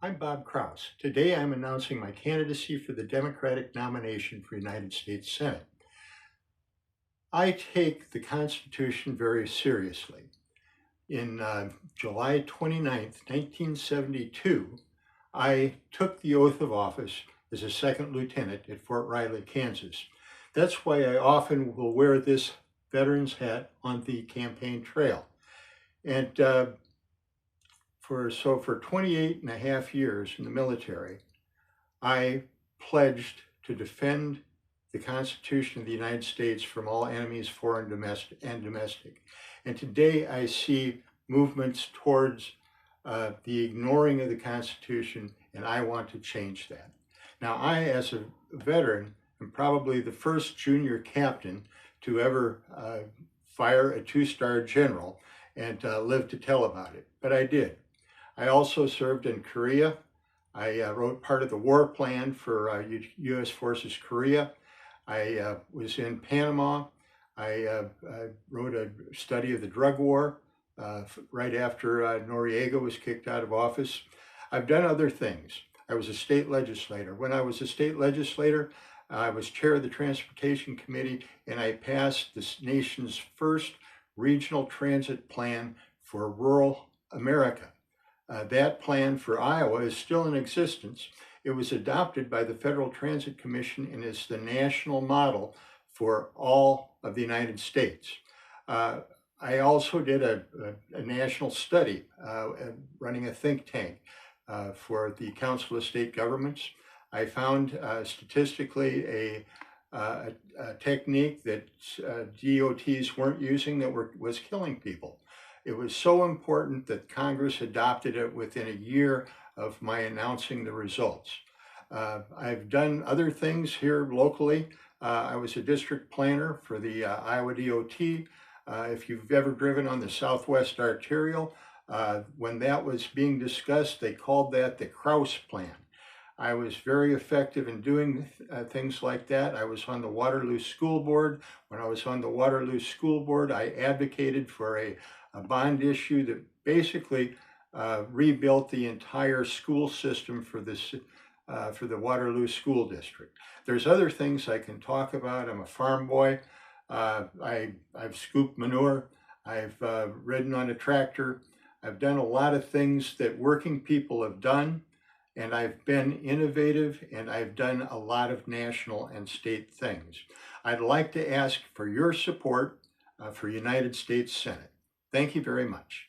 I'm Bob Kraus. Today I'm announcing my candidacy for the Democratic nomination for United States Senate. I take the Constitution very seriously. In July 29th, 1972, I took the oath of office as a second lieutenant at Fort Riley, Kansas. That's why I often will wear this veteran's hat on the campaign trail. And for 28 and a half years in the military, I pledged to defend the Constitution of the United States from all enemies, foreign and domestic. And today I see movements towards the ignoring of the Constitution, and I want to change that. Now, I, as a veteran, am probably the first junior captain to ever fire a two-star general and live to tell about it, but I did. I also served in Korea. I wrote part of the war plan for U.S. Forces Korea. I was in Panama. I wrote a study of the drug war right after Noriega was kicked out of office. I've done other things. I was a state legislator. When I was a state legislator, I was chair of the Transportation Committee, and I passed the nation's first regional transit plan for rural America. That plan for Iowa is still in existence. It was adopted by the Federal Transit Commission and is the national model for all of the United States. I also did a national study running a think tank for the Council of State Governments. I found statistically a technique that DOTs weren't using that was killing people. It was so important that Congress adopted it within a year of my announcing the results. I've done other things here locally. I was a district planner for the Iowa DOT. If you've ever driven on the Southwest Arterial, when that was being discussed, they called that the Kraus Plan. I was very effective in doing things like that. I was on the Waterloo School Board. When I was on the Waterloo School Board, I advocated for a bond issue that basically rebuilt the entire school system for the Waterloo School District. There's other things I can talk about. I'm a farm boy. I've scooped manure. I've ridden on a tractor. I've done a lot of things that working people have done, and I've been innovative, and I've done a lot of national and state things. I'd like to ask for your support for United States Senate. Thank you very much.